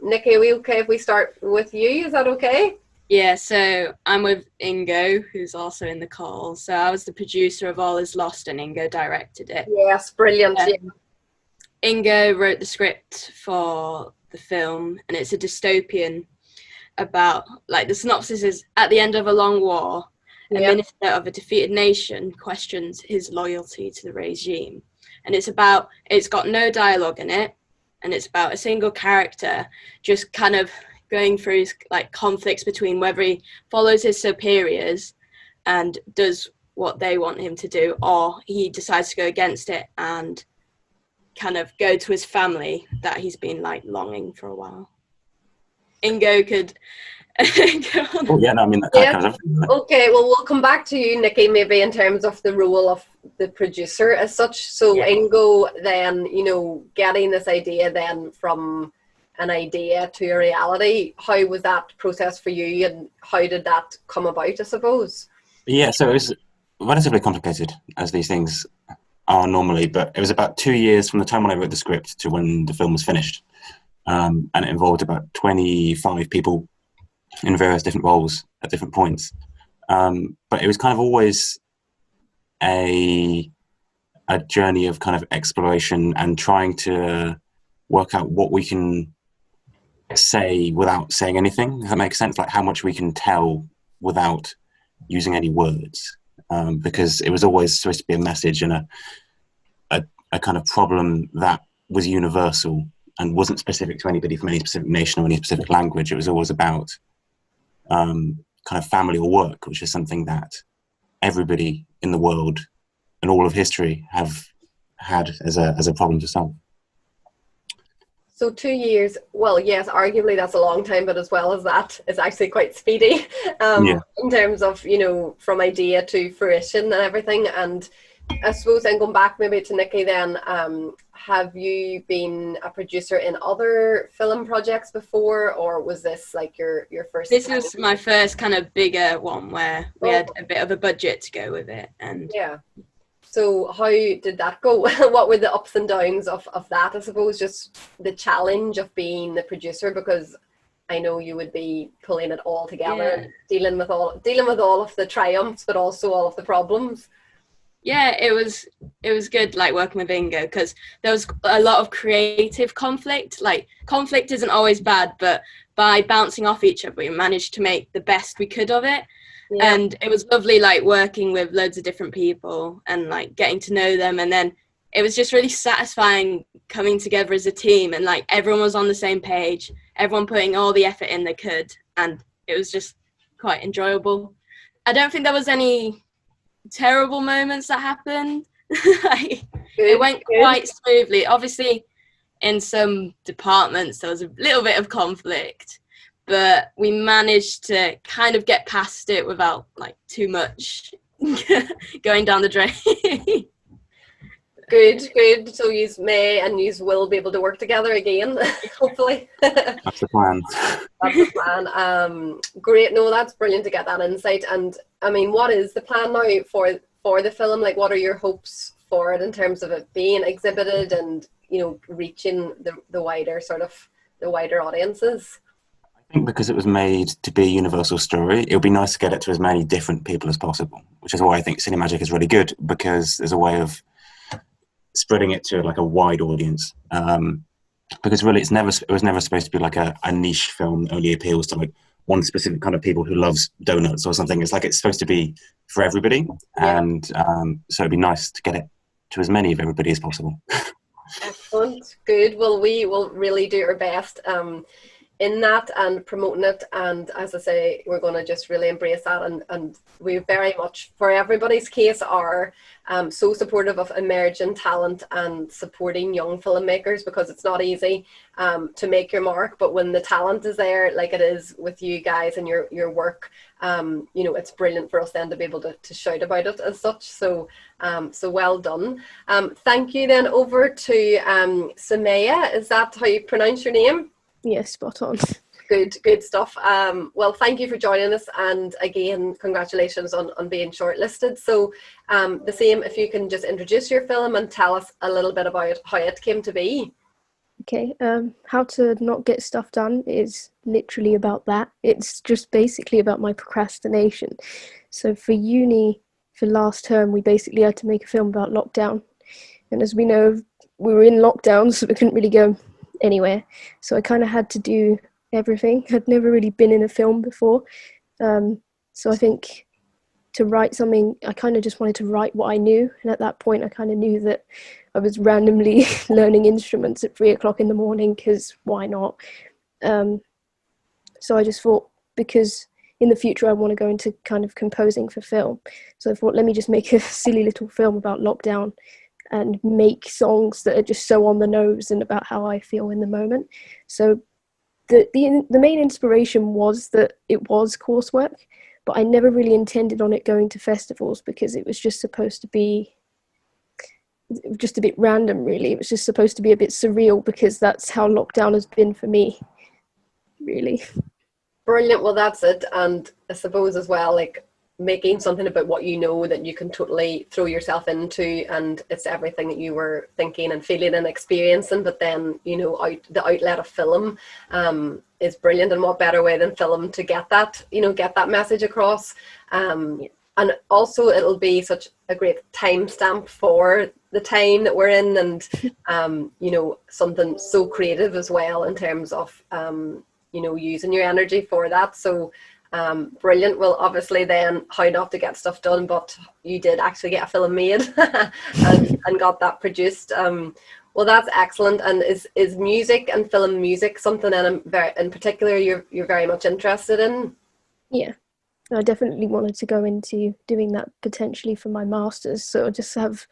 Nikki, are we okay if we start with you? Is that okay? Yeah, so I'm with Ingo, who's also in the call. So I was the producer of All Is Lost and Ingo directed it. Yes, brilliant. Yeah. Ingo wrote the script for the film, and it's a dystopian about, like, the synopsis is, at the end of a long war, a minister of a defeated nation questions his loyalty to the regime. And it's got no dialogue in it, and it's about a single character just kind of going through like conflicts between whether he follows his superiors and does what they want him to do, or he decides to go against it and kind of go to his family that he's been like longing for a while. Ingo could go on. Oh, yeah, no, I mean, that covers everything. Okay, well, we'll come back to you, Nikki, maybe in terms of the role of the producer as such. So Ingo then, getting this idea then from an idea to a reality, how was that process for you, and how did that come about, I suppose? Yeah, so it was relatively complicated, as these things are normally, but it was about 2 years from the time when I wrote the script to when the film was finished. And it involved about 25 people in various different roles at different points. But it was kind of always a journey of kind of exploration and trying to work out what we can say without saying anything, if that makes sense, like how much we can tell without using any words, because it was always supposed to be a message and a kind of problem that was universal and wasn't specific to anybody from any specific nation or any specific language. It was always about kind of family or work, which is something that everybody in the world and all of history have had as a problem to solve. So 2 years, well, yes, arguably that's a long time, but as well as that, it's actually quite speedy in terms of, from idea to fruition and everything. And I suppose then going back maybe to Nikki then, have you been a producer in other film projects before, or was this like your first? This was my first kind of bigger one where we had a bit of a budget to go with it. And yeah. So how did that go? What were the ups and downs of that? I suppose just the challenge of being the producer, because I know you would be pulling it all together, and dealing with all of the triumphs, but also all of the problems. Yeah, it was good, like working with Ingo, because there was a lot of creative conflict. Like, conflict isn't always bad, but by bouncing off each other, we managed to make the best we could of it. Yeah. And it was lovely, like working with loads of different people and like getting to know them. And then it was just really satisfying coming together as a team, and like everyone was on the same page, everyone putting all the effort in they could, and it was just quite enjoyable. I don't think there was any terrible moments that happened. It went quite smoothly. Obviously, in some departments there was a little bit of conflict, but we managed to kind of get past it without like too much going down the drain. Good. So you may and you will be able to work together again, hopefully. That's the plan. That's the plan. Great. No, that's brilliant to get that insight. And I mean, what is the plan now for the film? Like, what are your hopes for it in terms of it being exhibited and, reaching the wider audiences? I think because it was made to be a universal story, it would be nice to get it to as many different people as possible, which is why I think Cinemagic is really good, because there's a way of spreading it to like a wide audience, because really it was never supposed to be like a niche film that only appeals to like one specific kind of people who loves donuts or something. It's like it's supposed to be for everybody, and so it'd be nice to get it to as many of everybody as possible. Excellent. Good. Well, we will really do our best in that and promoting it, and as I say, we're going to just really embrace that, and we very much, for everybody's case, are so supportive of emerging talent and supporting young filmmakers, because it's not easy to make your mark, but when the talent is there, like it is with you guys and your work, it's brilliant for us then to be able to shout about it as such. So well done. Thank you. Then over to Sumayyah. Is that how you pronounce your name? Yes, spot on. Good stuff. Well, thank you for joining us, and again, congratulations on being shortlisted. So the same, if you can just introduce your film and tell us a little bit about how it came to be. Okay, how to not get stuff done is literally about that. It's just basically about my procrastination. So for uni, for last term, we basically had to make a film about lockdown. And as we know, we were in lockdown, so we couldn't really go anywhere. So I kind of had to do everything. I'd never really been in a film before. So I think to write something, I kind of just wanted to write what I knew. And at that point, I kind of knew that I was randomly learning instruments at 3 o'clock in the morning, because why not? So I just thought, because in the future I want to go into kind of composing for film. So I thought, let me just make a silly little film about lockdown and make songs that are just so on the nose and about how I feel in the moment. So the main inspiration was that it was coursework, but I never really intended on it going to festivals, because it was just supposed to be just a bit random, really. It was just supposed to be a bit surreal, because that's how lockdown has been for me, really. Brilliant. Well, that's it. And I suppose as well, like, making something about what you know that you can totally throw yourself into, and it's everything that you were thinking and feeling and experiencing, but then, you know, the outlet of film is brilliant. And what better way than film to get that, you know, get that message across. And also it'll be such a great timestamp for the time that we're in, and you know, something so creative as well in terms of you know, using your energy for that. So brilliant. Well, obviously then how not to get stuff done, but you did actually get a film made and got that produced. Well, that's excellent. And is music and film music something in particular you're very much interested in? Yeah, I definitely wanted to go into doing that potentially for my master's. So I just have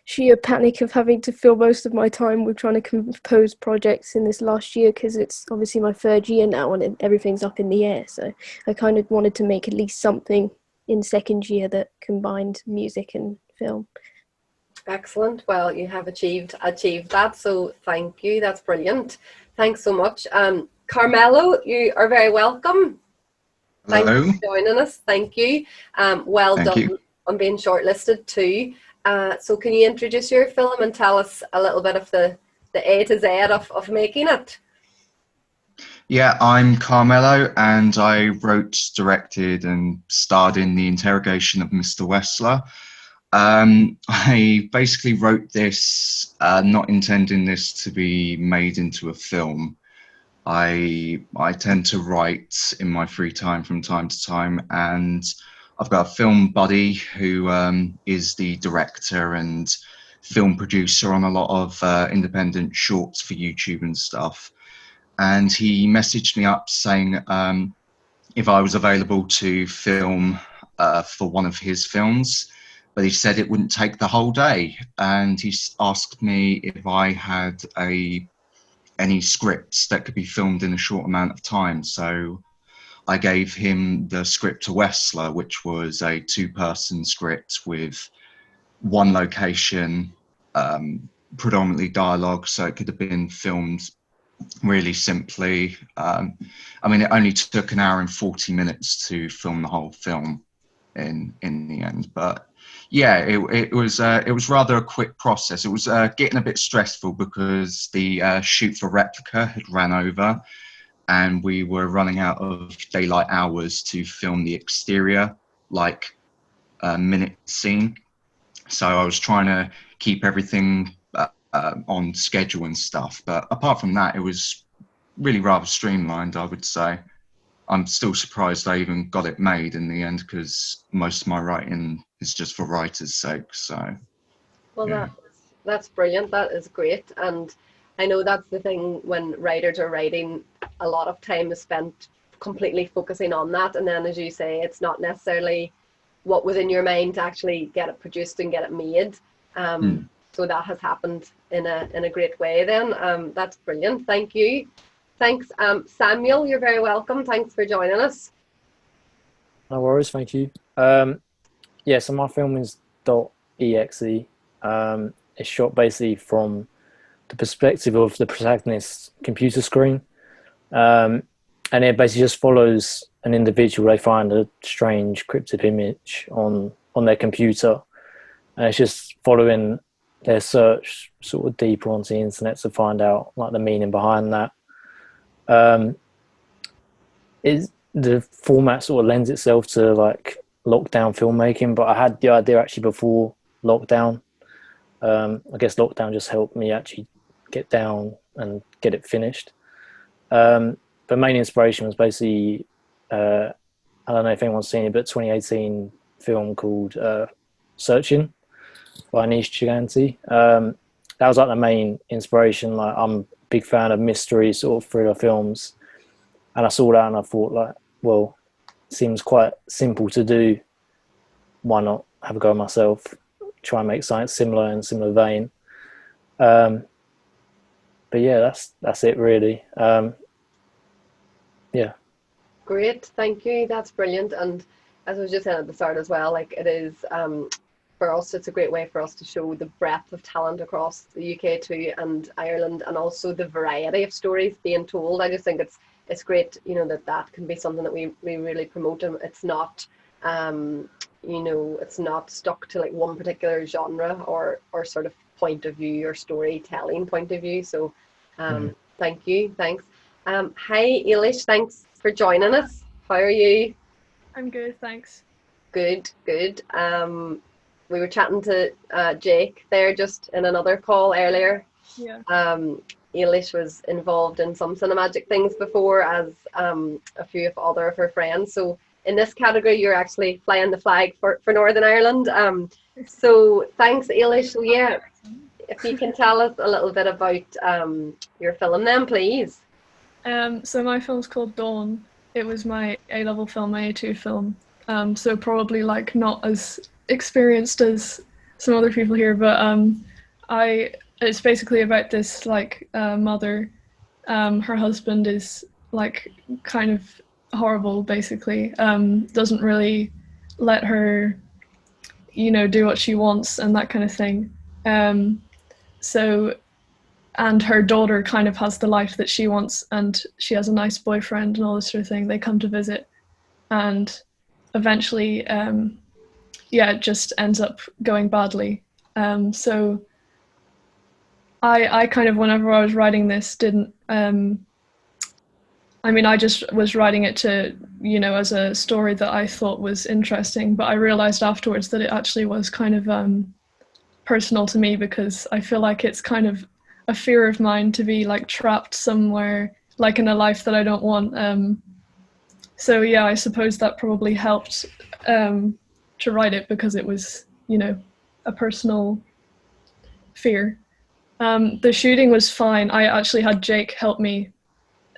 sheer panic of having to fill most of my time with trying to compose projects in this last year, because it's obviously my third year now and everything's up in the air. So I kind of wanted to make at least something in second year that combined music and film. Excellent. Well, you have achieved that, so thank you. That's brilliant. Thanks so much. Carmelo, you are very welcome. Hello. Thank you for joining us. Thank you. Well Thank done you. on being shortlisted too. So can you introduce your film and tell us a little bit of the A to Z of making it? Yeah, I'm Carmelo, and I wrote, directed, and starred in The Interrogation of Mr. Wesler. I basically wrote this not intending this to be made into a film. I tend to write in my free time from time to time, and I've got a film buddy who is the director and film producer on a lot of independent shorts for YouTube and stuff. And he messaged me up saying if I was available to film for one of his films, but he said it wouldn't take the whole day. And he asked me if I had any scripts that could be filmed in a short amount of time. So I gave him the script to Wesler, which was a 2-person script with one location, predominantly dialogue, so it could have been filmed really simply. I mean, it only took 1 hour and 40 minutes to film the whole film in the end, but yeah, it was rather a quick process. It was getting a bit stressful because the shoot for Replica had ran over, and we were running out of daylight hours to film the exterior, like minute scene. So I was trying to keep everything on schedule and stuff. But apart from that, it was really rather streamlined, I would say. I'm still surprised I even got it made in the end, because most of my writing is just for writer's sake. So, well, yeah. that's brilliant. That is great. And I know that's the thing when writers are writing, a lot of time is spent completely focusing on that. And then, as you say, it's not necessarily what was in your mind to actually get it produced and get it made. So that has happened in a great way then. That's brilliant. Thank you. Thanks. Samuel, you're very welcome. Thanks for joining us. No worries, thank you. Yeah, so my film is .exe. It's shot basically from the perspective of the protagonist's computer screen. And it basically just follows an individual. They find a strange cryptic image on their computer. And it's just following search sort of deeper onto the internet to find out like the meaning behind that. Is the format sort of lends itself to like lockdown filmmaking, but I had the idea actually before lockdown. I guess lockdown just helped me actually get down and get it finished. But main inspiration was basically, I don't know if anyone's seen it, but 2018 film called Searching by Ailish. That was like the main inspiration. Like, I'm a big fan of mystery sort of thriller films, and I saw that and I thought, like, well, it seems quite simple to do. Why not have a go myself? Try and make something similar in similar vein. But yeah, that's it really. Yeah. Great, thank you. That's brilliant. And as I was just saying at the start as well, like, it is for us, it's a great way for us to show the breadth of talent across the UK too, and Ireland, and also the variety of stories being told. I just think it's great, you know, that can be something that we really promote, and it's not you know, it's not stuck to like one particular genre or sort of point of view or storytelling point of view. So thank you. Thanks. Hi Ailish, thanks for joining us. How are you? I'm good, thanks. Good. We were chatting to Jake there just in another call earlier. Yeah. Ailish was involved in some Cinemagic things before, as a few of her friends. So in this category, you're actually flying the flag for Northern Ireland. So thanks, Ailish. So yeah, if you can tell us a little bit about your film then, please. So my film's called Dawn. It was my A-level film, my A2 film. So probably like not as experienced as some other people here, but it's basically about this like mother. Her husband is like kind of horrible, basically. Doesn't really let her, you know, do what she wants and that kind of thing. And her daughter kind of has the life that she wants, and she has a nice boyfriend and all this sort of thing. They come to visit, and eventually, it just ends up going badly. So I kind of, whenever I was writing this, didn't, I just was writing it to, you know, as a story that I thought was interesting, but I realized afterwards that it actually was kind of personal to me, because I feel like it's kind of a fear of mine to be like trapped somewhere, like in a life that I don't want. So yeah, I suppose that probably helped to write it, because it was, you know, a personal fear. The shooting was fine. I actually had Jake help me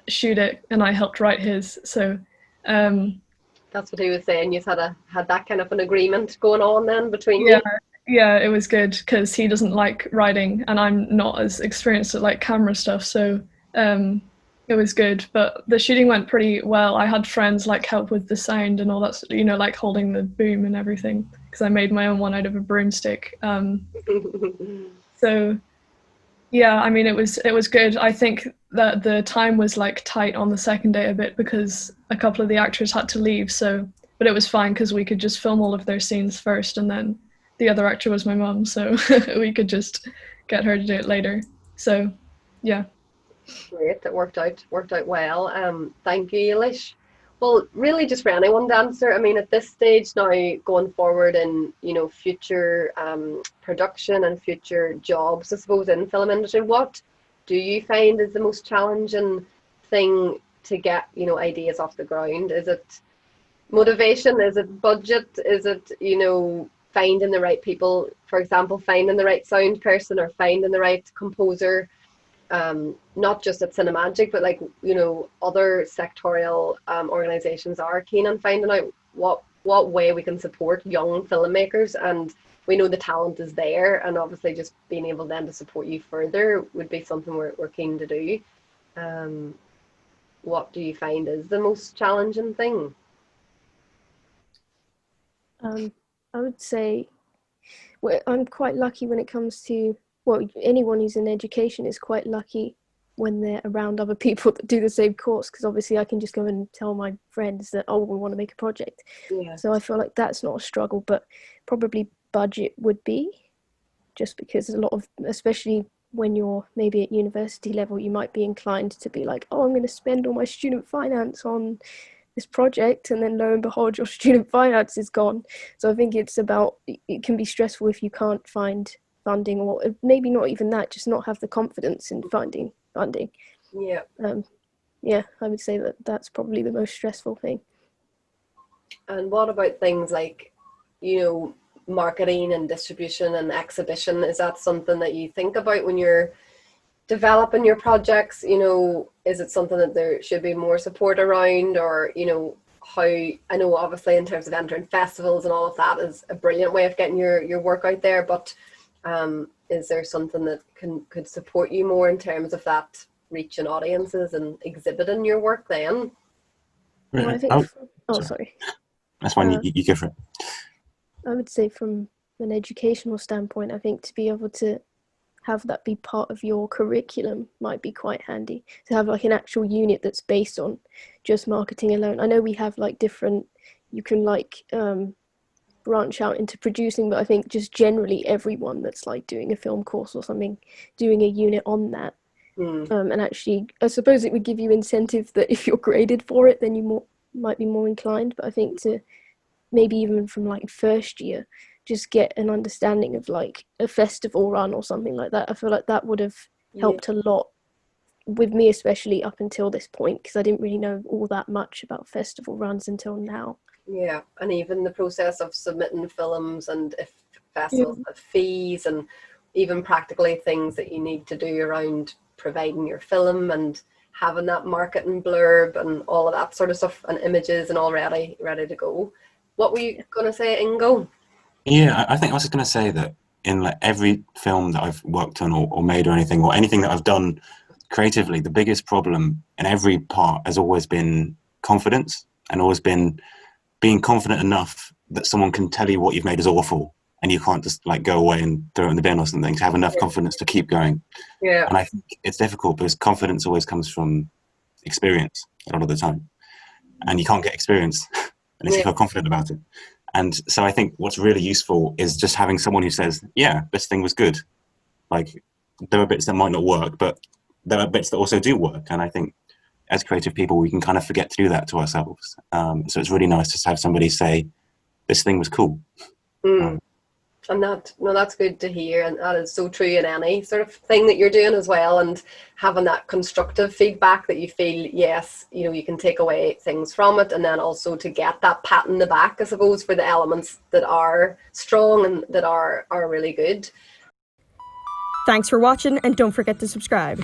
shoot it, and I helped write his. So that's what he was saying. You had that kind of an agreement going on then between you. Yeah, it was good, because he doesn't like writing, and I'm not as experienced at like camera stuff, so it was good. But the shooting went pretty well. I had friends like help with the sound and all that, you know, like holding the boom and everything, because I made my own one out of a broomstick. So yeah, I mean, it was good. I think that the time was like tight on the second day a bit, because a couple of the actors had to leave. So, but it was fine, because we could just film all of their scenes first, and then the other actor was my mum, so we could just get her to do it later. So yeah. Great, that worked out well. Thank you, Ailish. Well, really, just for anyone to answer, I mean, at this stage now, going forward in, you know, future production and future jobs, I suppose, in film industry, what do you find is the most challenging thing to get, you know, ideas off the ground? Is it motivation? Is it budget? Is it, you know, finding the right people, for example, finding the right sound person or finding the right composer, not just at Cinemagic, but like, you know, other sectorial organizations are keen on finding out what way we can support young filmmakers, and we know the talent is there, and obviously just being able then to support you further would be something we're keen to do. What do you find is the most challenging thing? I would say, well, I'm quite lucky when it comes to, well, anyone who's in education is quite lucky when they're around other people that do the same course, because obviously I can just go and tell my friends that, oh, we want to make a project. Yeah. So I feel like that's not a struggle, but probably budget would be. just because a lot of, especially when you're maybe at university level, you might be inclined to be like, oh, I'm going to spend all my student finance on this project, and then lo and behold, your student finance is gone. So I think it's about, it can be stressful if you can't find funding, or maybe not even that, just not have the confidence in finding funding. Yeah. Yeah, I would say that that's probably the most stressful thing. And what about things like, you know, marketing and distribution and exhibition? Is that something that you think about when you're developing your projects? You know, is it something that there should be more support around, or, you know, how, I know obviously in terms of entering festivals and all of that is a brilliant way of getting your work out there, but is there something that could support you more in terms of that reaching audiences and exhibiting your work then? Well, I think sorry. That's fine, you go for it. I would say from an educational standpoint, I think to be able to have that be part of your curriculum might be quite handy, to have like an actual unit that's based on just marketing alone. I know we have like different, you can like branch out into producing, but I think just generally everyone that's like doing a film course or something, doing a unit on that. And actually, I suppose it would give you incentive that if you're graded for it, then you might be more inclined. But I think to maybe even from like first year, just get an understanding of like a festival run or something like that. I feel like that would have helped a lot with me, especially up until this point, because I didn't really know all that much about festival runs until now. Yeah, and even the process of submitting films, and if festivals have fees, and even practically things that you need to do around providing your film and having that marketing blurb and all of that sort of stuff, and images and all ready to go. What were you going to say, Ingo? Yeah, I think I was just going to say that in like every film that I've worked on or made or anything that I've done creatively, the biggest problem in every part has always been confidence, and always been being confident enough that someone can tell you what you've made is awful, and you can't just like go away and throw it in the bin or something, to have enough confidence to keep going. Yeah. And I think it's difficult because confidence always comes from experience a lot of the time, and you can't get experience unless you feel confident about it. And so I think what's really useful is just having someone who says, yeah, this thing was good. Like, there are bits that might not work, but there are bits that also do work. And I think as creative people, we can kind of forget to do that to ourselves. So it's really nice to have somebody say, this thing was cool. And that's good to hear, and that is so true in any sort of thing that you're doing as well, and having that constructive feedback that you feel, yes, you know, you can take away things from it, and then also to get that pat in the back, I suppose, for the elements that are strong and that are really good. Thanks for watching, and don't forget to subscribe.